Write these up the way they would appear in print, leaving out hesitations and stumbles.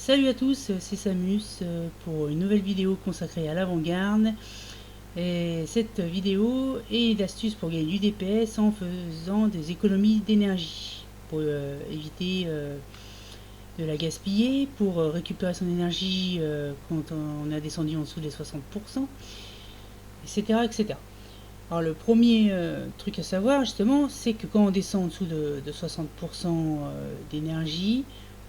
Salut à tous, c'est Samus pour une nouvelle vidéo consacrée à l'avant-garde. Et cette vidéo est d'astuces pour gagner du DPS en faisant des économies d'énergie. Pour éviter de la gaspiller, pour récupérer son énergie quand on a descendu en dessous des 60%, etc. etc. Alors le premier truc à savoir justement, c'est que quand on descend en dessous de 60% d'énergie,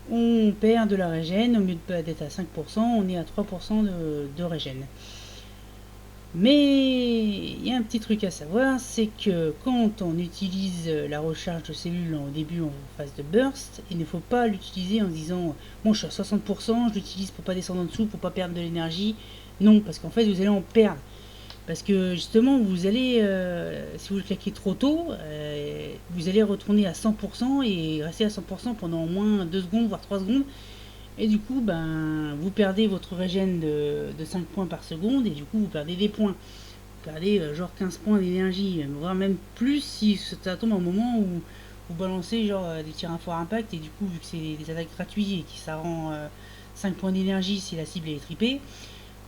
on perd de la régène. Au lieu d'être à 5%, on est à 3% de régène. Mais il y a un petit truc à savoir, c'est que quand on utilise la recharge de cellules au début en phase de burst, il ne faut pas l'utiliser en disant bon, je suis à 60%, je l'utilise pour pas descendre en dessous, pour pas perdre de l'énergie. Non, parce qu'en fait vous allez en perdre. Parce que justement, vous allez, si vous le claquez trop tôt, vous allez retourner à 100% et rester à 100% pendant au moins 2 secondes, voire 3 secondes. Et du coup, ben, vous perdez votre régène de 5 points par seconde et du coup, vous perdez des points. Vous perdez genre 15 points d'énergie, voire même plus si ça tombe au moment où vous balancez genre des tirs à fort impact et du coup, vu que c'est des attaques gratuites et que ça rend 5 points d'énergie si la cible est tripée,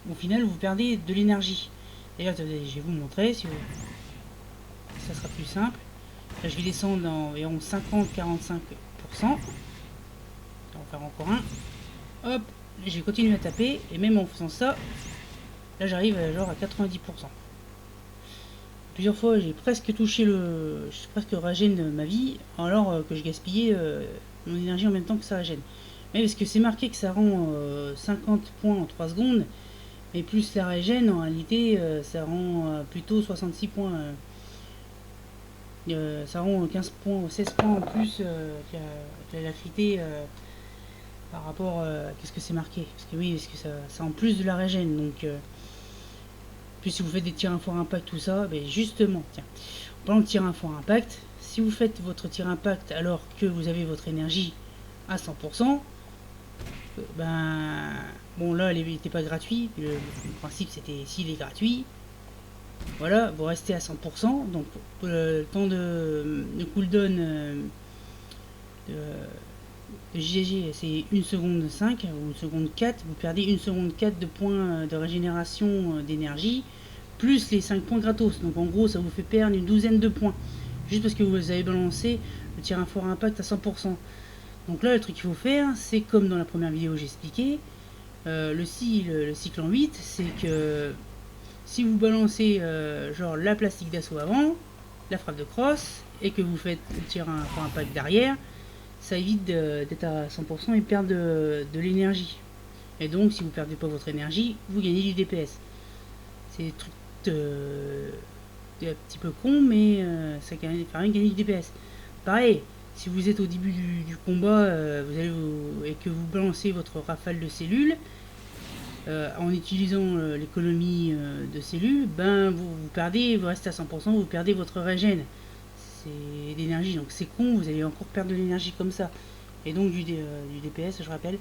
au final, vous perdez de l'énergie. D'ailleurs, je vais vous montrer, si ça sera plus simple. Là, je vais descendre d'environ 50-45%. On va en faire encore un. Hop, je vais continuer à taper. Et même en faisant ça, là, j'arrive genre à 90%. Plusieurs fois, j'ai presque touché le... J'ai presque régène ma vie, alors que je gaspillais mon énergie en même temps que ça régène. Mais parce que c'est marqué que ça rend 50 points en 3 secondes, mais plus la régène, en réalité, ça rend plutôt 66 points. Ça rend 15 points, 16 points en plus que la lacrité par rapport à ce que c'est marqué. Parce que oui, parce que ça en plus de la régène. Donc, puis si vous faites des tirs à fort impact, tout ça, ben justement, tiens, en parlant de tir à fort impact, si vous faites votre tir impact alors que vous avez votre énergie à 100%, ben bon là, il n'était pas gratuit. Le principe c'était s'il est gratuit, voilà, vous restez à 100%, donc le temps de cooldown de GG c'est 1 seconde 5 ou 1 seconde 4, vous perdez 1 seconde 4 de points de régénération d'énergie, plus les 5 points gratos, donc en gros ça vous fait perdre une douzaine de points, juste parce que vous avez balancé le tir à fort impact à 100%. Donc là le truc qu'il faut faire, c'est comme dans la première vidéo j'ai expliqué, le cycle en 8, c'est que si vous balancez genre la plastique d'assaut avant, la frappe de crosse, et que vous faites le tir à fort impact derrière, ça évite d'être à 100% et perdre de l'énergie. Et donc, si vous perdez pas votre énergie, vous gagnez du DPS. C'est des trucs un petit peu con, mais ça fait rien gagner du DPS. Pareil, si vous êtes au début du combat et que vous balancez votre rafale de cellules, en utilisant l'économie de cellules, ben vous perdez, vous restez à 100%, vous perdez votre régène. C'est d'énergie, donc c'est con, vous allez encore perdre de l'énergie comme ça. Et donc du DPS, je rappelle.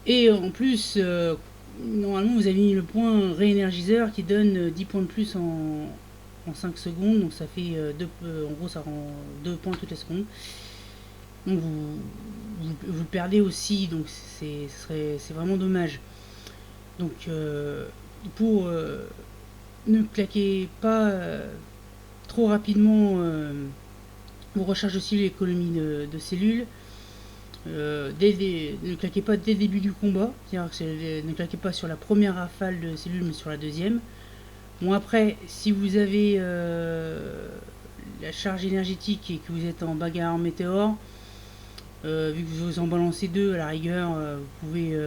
Et en plus, normalement vous avez mis le point réénergiseur qui donne 10 points de plus en 5 secondes, donc ça fait en gros ça rend 2 points toutes les secondes. Donc vous perdez aussi, donc c'est vraiment dommage. Donc pour ne claquer pas trop rapidement vos recherches aussi l'économie de cellules, ne claquez pas dès le début du combat, c'est-à-dire que ne claquez pas sur la première rafale de cellules mais sur la deuxième. Bon après, si vous avez la charge énergétique et que vous êtes en bagarre en météore, vu que vous en balancez deux à la rigueur, vous pouvez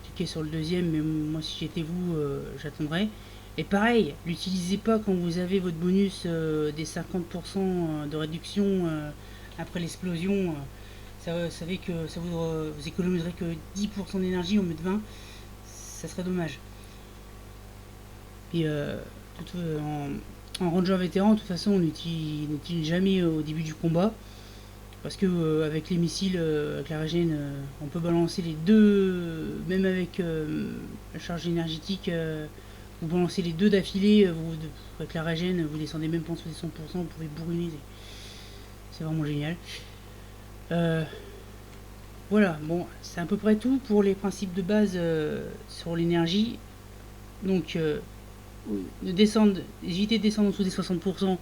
cliquer sur le deuxième, mais moi si j'étais vous, j'attendrais. Et pareil, l'utilisez pas quand vous avez votre bonus des 50% de réduction après l'explosion. Ça savez que ça vous économiserez que 10% d'énergie au lieu de 20, ça serait dommage. Puis en ranger vétéran, de toute façon, on n'utilise jamais au début du combat. Parce que avec les missiles, avec la régène, on peut balancer les deux, même avec la charge énergétique, vous balancez les deux d'affilée, avec la régène, vous descendez même pas en dessous des 100%, vous pouvez bourriner, c'est vraiment génial. Voilà, bon, c'est à peu près tout pour les principes de base sur l'énergie. Donc, évitez de descendre en dessous des 60%,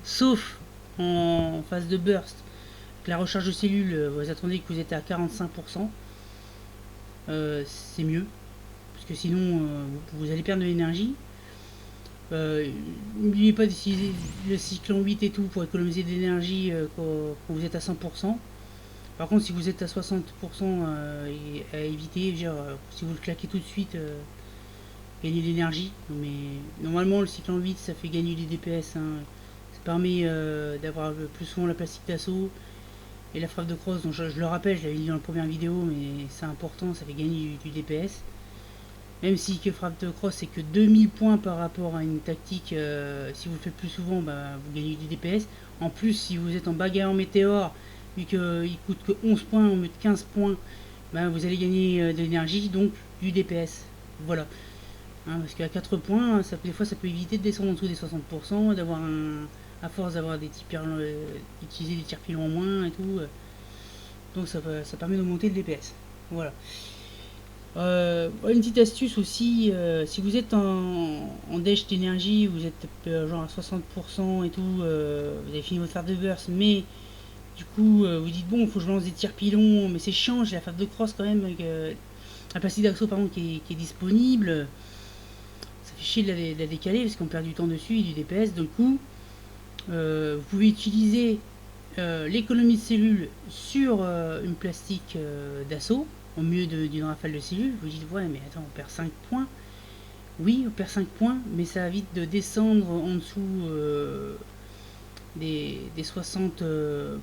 sauf en phase de burst. La recharge de cellules, vous attendez que vous êtes à 45%. C'est mieux, parce que sinon, vous allez perdre de l'énergie. N'oubliez pas d'utiliser le cycle en 8 et tout pour économiser de l'énergie quand vous êtes à 100%. Par contre, si vous êtes à 60%, à éviter, si vous le claquez tout de suite, gagner de l'énergie. Mais normalement, le cycle en 8, ça fait gagner des DPS. Hein. Ça permet d'avoir plus souvent la plastique d'assaut et la frappe de crosse. Donc je le rappelle, je l'avais dit dans la première vidéo, mais c'est important, ça fait gagner du DPS. Même si que frappe de cross c'est que 2000 points par rapport à une tactique, si vous le faites plus souvent, bah, vous gagnez du DPS. En plus, si vous êtes en bagarre en météore, vu qu'il coûte que 11 points au lieu de 15 points, bah, vous allez gagner de l'énergie, donc du DPS. Voilà. Hein, parce qu'à 4 points, des fois ça peut éviter de descendre en dessous des 60%, d'avoir à force d'avoir des d'utiliser des tirs pilons en moins et tout. Donc ça permet d'augmenter le DPS. Voilà. Une petite astuce aussi, si vous êtes en dash d'énergie, vous êtes genre à 60% et tout, vous avez fini votre phase de burst, mais du coup vous dites bon, il faut que je lance des tirs pilons, mais c'est chiant, j'ai la phase de cross quand même, avec la plastique d'assaut pardon qui est disponible, ça fait chier de la décaler parce qu'on perd du temps dessus et du DPS. Du coup, vous pouvez utiliser l'économie de cellules sur une plastique d'assaut au mieux d'une rafale de cellules. Vous dites ouais mais attends, on perd 5 points. Oui, on perd 5 points, mais ça évite de descendre en dessous des 60%.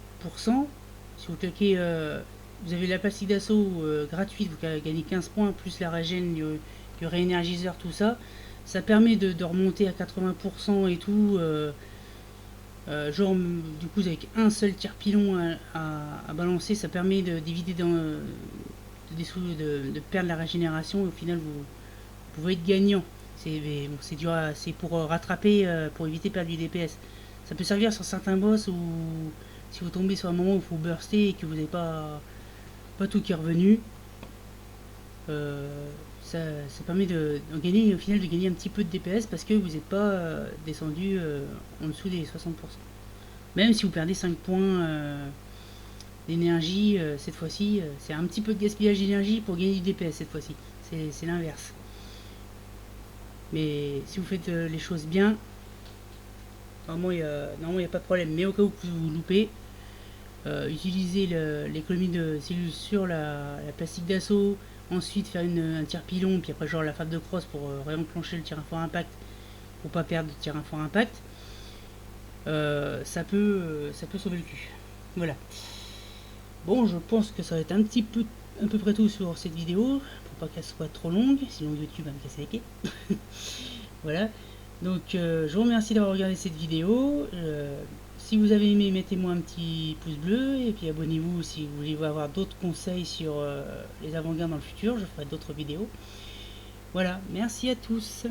Si vous claquez, vous avez la plastique d'assaut gratuite, vous gagnez 15 points, plus la régène du réénergiseur, tout ça. Ça permet de remonter à 80% et tout. Genre, du coup, avec un seul tir pilon à balancer, ça permet d'éviter de perdre la régénération. Et au final, vous pouvez être gagnant. C'est dur, c'est pour rattraper, pour éviter de perdre du DPS. Ça peut servir sur certains boss où si vous tombez sur un moment où il faut burster et que vous n'avez pas tout qui est revenu, ça permet de gagner, au final, de gagner un petit peu de DPS parce que vous n'êtes pas descendu en dessous des 60%. Même si vous perdez 5 points d'énergie, cette fois-ci, c'est un petit peu de gaspillage d'énergie pour gagner du DPS cette fois-ci. C'est l'inverse. Mais si vous faites les choses bien, normalement il n'y a pas de problème. Mais au cas où vous loupez, utilisez l'économie de cellules sur la plastique d'assaut, ensuite faire un tir pilon, puis après genre la frappe de crosse pour réenclencher le tir à fort impact, pour pas perdre de tir à fort impact. Ça peut sauver le cul. Voilà. Bon, je pense que ça va être à peu près tout sur cette vidéo, pour pas qu'elle soit trop longue, sinon YouTube va me casser les pieds. Voilà. Donc, je vous remercie d'avoir regardé cette vidéo. Si vous avez aimé, mettez-moi un petit pouce bleu, et puis abonnez-vous si vous voulez avoir d'autres conseils sur les avant-gardes dans le futur. Je ferai d'autres vidéos. Voilà, merci à tous.